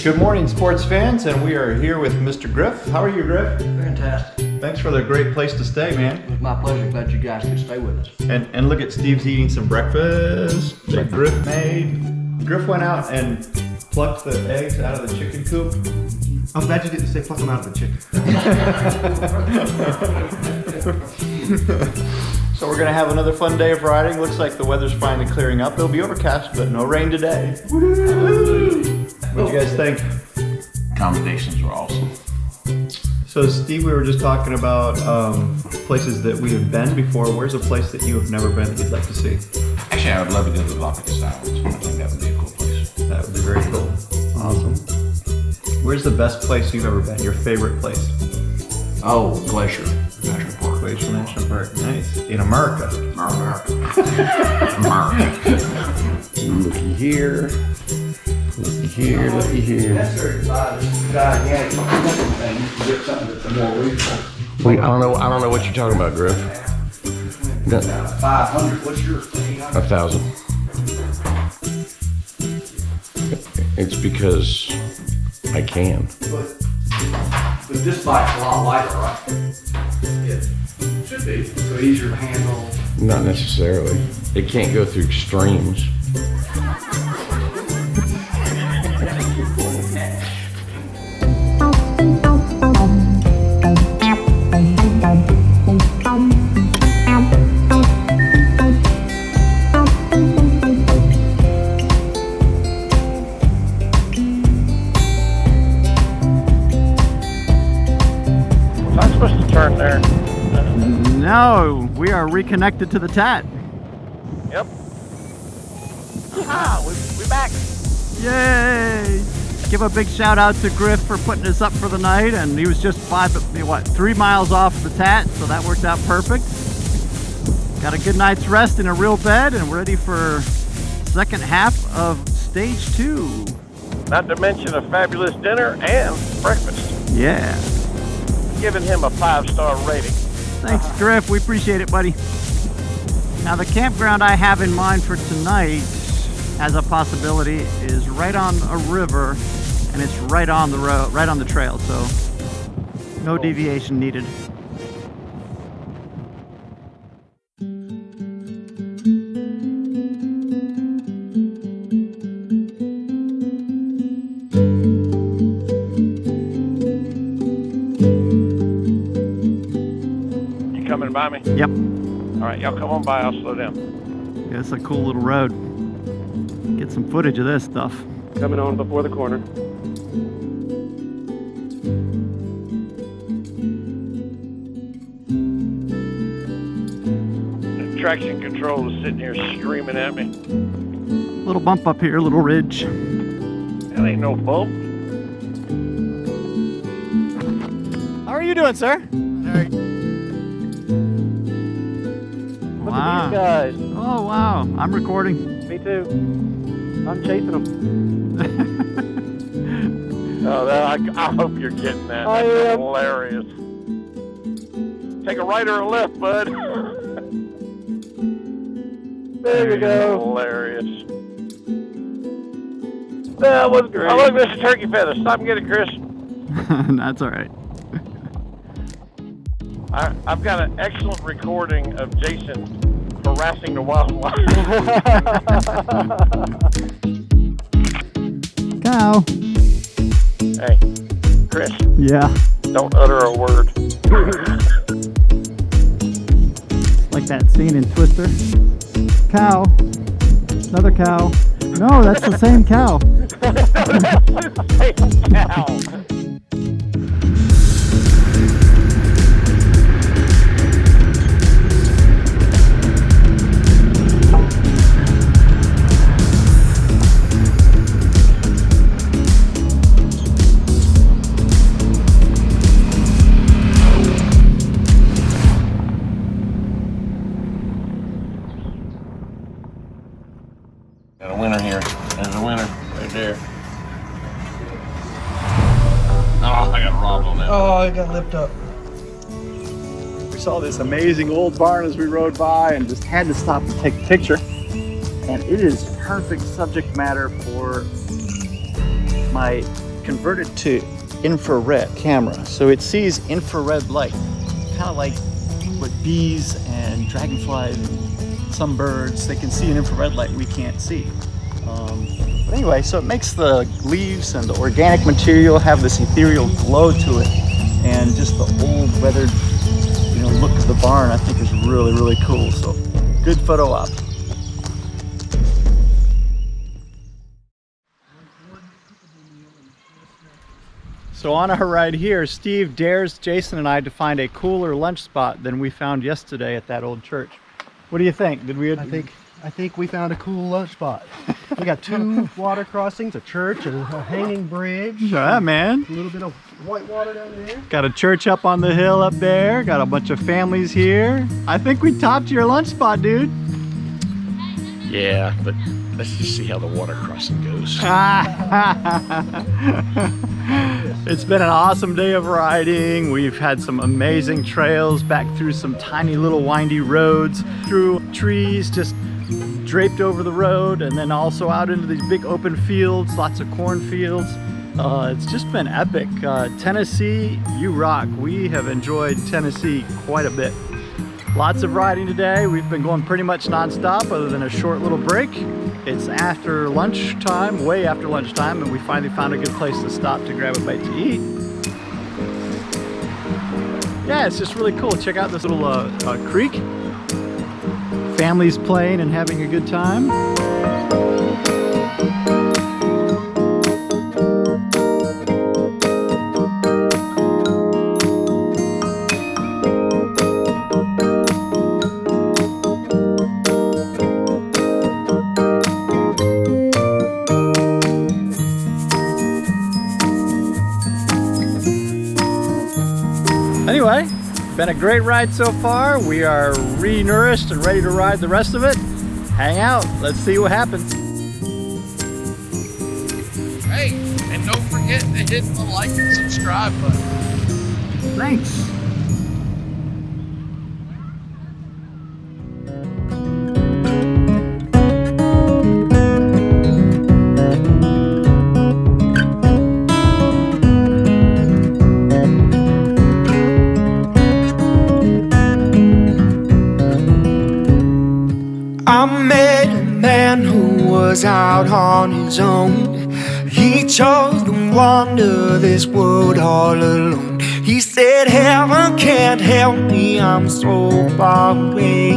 Good morning, sports fans, and we are here with Mr. Griff. How are you, Griff? Fantastic. Thanks for the great place to stay, man. It was my pleasure. Glad you guys could stay with us. And look at Steve's eating some breakfast that Griff made. Griff went out and plucked the eggs out of the chicken coop. I'm glad you didn't say pluck them out of the chicken. So we're gonna have another fun day of riding. Looks like the weather's finally clearing up. It'll be overcast, but no rain today. What'd you guys think? Accommodations were awesome. So Steve, we were just talking about places that we have been before. Where's a place that you have never been that you'd like to see? Actually, I would love to go to the Longtime Islands. I think that would be a cool place. That would be very cool. Awesome. Where's the best place you've ever been? Your favorite place? Oh, Glacier National Park. Glacier National Park. Nice. In America. America. Looky here. Looky here. Looky here. Wait, I don't know what you're talking about, Griff. 500. What's yours? 1,000. It's because I can. But this bike's a lot lighter, right? It should be. So easier to handle. Not necessarily. It can't go through extremes. No, we are reconnected to the Tat. Yep. Ah, we're back. Yay! Give a big shout out to Griff for putting us up for the night, and he was just 3 miles off the Tat, so that worked out perfect. Got a good night's rest in a real bed, and we're ready for second half of stage 2. Not to mention a fabulous dinner and breakfast. Yeah. Giving him a 5-star rating. Thanks, Griff. We appreciate it, buddy. Now, the campground I have in mind for tonight, as a possibility, is right on a river, and it's right on the road, right on the trail, so no deviation needed. Coming by me? Yep. All right, y'all come on by. I'll slow down. Yeah, it's a cool little road. Get some footage of this stuff. Coming on before the corner. The traction control is sitting here screaming at me. Little bump up here, little ridge. That ain't no bump. How are you doing, sir? Look Wow. at these guys. Oh, wow. I'm recording. Me too. I'm chasing them. Oh, I hope you're getting that. I That's am. hilarious. Take a right or a left, bud. There you go. Hilarious. That was great. Oh, look, Mr. Turkey Feather. Stop and get it, Chris. That's all right. I've got an excellent recording of Jason harassing the wildlife. Cow. Hey, Chris, Yeah. don't utter a word. Like that scene in Twister. Cow. Another cow. No, that's the same cow. Hey, cow. Got a winner here. There's a winner right there. Oh, I got robbed on that. Oh, it got lipped up. We saw this amazing old barn as we rode by and just had to stop to take a picture. And it is perfect subject matter for my converted to infrared camera. So it sees infrared light, kind of like what bees and dragonflies and some birds, they can see an infrared light we can't see. But anyway, so it makes the leaves and the organic material have this ethereal glow to it. And just the old weathered, look of the barn, I think is really, really cool. So good photo op. So on our ride here, Steve dares Jason and I to find a cooler lunch spot than we found yesterday at that old church. What do you think? Did we? I think we found a cool lunch spot. We got 2 water crossings, a church, and a hanging bridge. Yeah, man. A little bit of white water down there. Got a church up on the hill up there. Got a bunch of families here. I think we topped your lunch spot, dude. Yeah, but let's just see how the water crossing goes. It's been an awesome day of riding. We've had some amazing trails back through some tiny little windy roads, through trees just draped over the road, and then also out into these big open fields, lots of cornfields. It's just been epic. Tennessee, you rock. We have enjoyed Tennessee quite a bit. Lots of riding today. We've been going pretty much non-stop other than a short little break. It's after lunchtime, way after lunchtime, and we finally found a good place to stop to grab a bite to eat. Yeah, it's just really cool. Check out this little creek. Families playing and having a good time. Anyway, been a great ride so far. We are re-nourished and ready to ride the rest of it. Hang out, let's see what happens. Hey, and don't forget to hit the like and subscribe button. Thanks. I met a man who was out on his own. He chose to wander this world all alone. He said, heaven can't help me, I'm so far away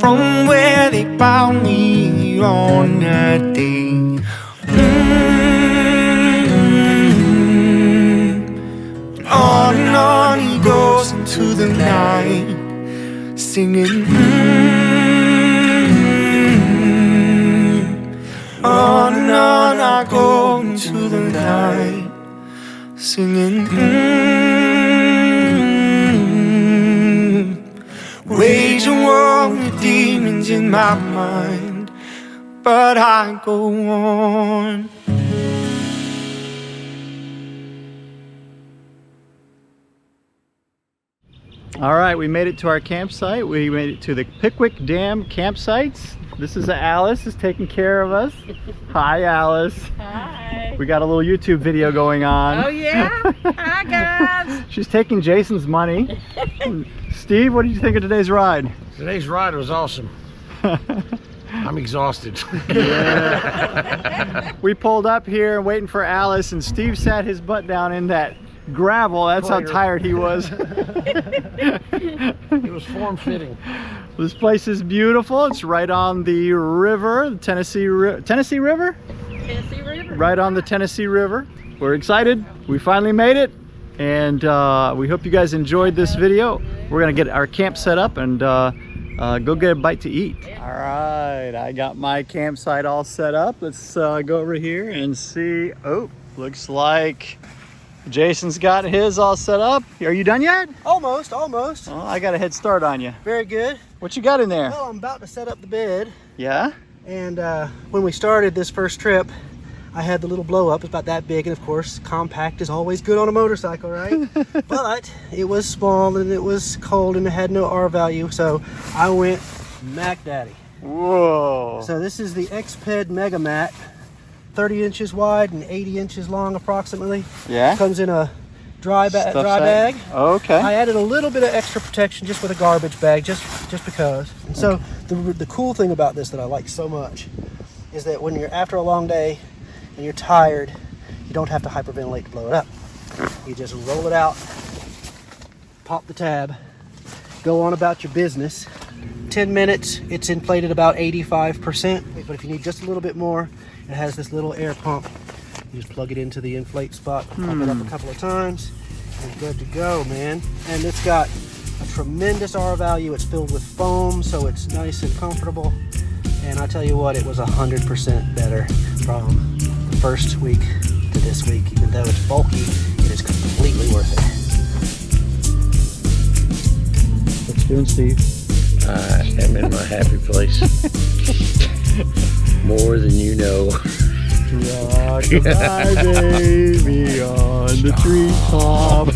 from where they found me on that day. On and on he goes into the night, singing on and on I go into the night, singing waging war with demons in my mind, but I go on. All right, we made it to our campsite. We made it to the Pickwick Dam campsites. This is Alice is taking care of us. Hi, Alice. Hi. We got a little YouTube video going on. Oh yeah? Hi guys. She's taking Jason's money. Steve, what did you think of today's ride? Today's ride was awesome. I'm exhausted. Yeah. We pulled up here waiting for Alice, and Steve sat his butt down in that gravel. That's how tired he was. It was form-fitting. This place is beautiful. It's right on the river, the Tennessee River? Tennessee River. Right on the Tennessee River. We're excited. We finally made it, and we hope you guys enjoyed this video. We're gonna get our camp set up and go get a bite to eat. All right, I got my campsite all set up. Let's go over here and see. Oh, looks like Jason's got his all set up. Are you done yet? Almost. Oh, I got a head start on you. Very good. What you got in there? Well, I'm about to set up the bed. Yeah? And when we started this first trip, I had the little blow up. It's about that big, and of course, compact is always good on a motorcycle, right? But it was small and it was cold and it had no R value, so I went Mac Daddy. Whoa. So this is the Xped Mega Mat 30 inches wide and 80 inches long approximately. Yeah. Comes in a dry Stuff bag. Okay. I added a little bit of extra protection just with a garbage bag, just because. And so the cool thing about this that I like so much is that when you're after a long day and you're tired, you don't have to hyperventilate to blow it up. You just roll it out, pop the tab, go on about your business. 10 minutes, it's inflated about 85%, but if you need just a little bit more, it has this little air pump. You just plug it into the inflate spot, pump it up a couple of times, and good to go, man. And it's got a tremendous R value. It's filled with foam, so it's nice and comfortable. And I tell you what, it was 100% better from the first week to this week. Even though it's bulky, it is completely worth it. What's doing, Steve? I am in my happy place. More than you know. Rock my baby on the treetop.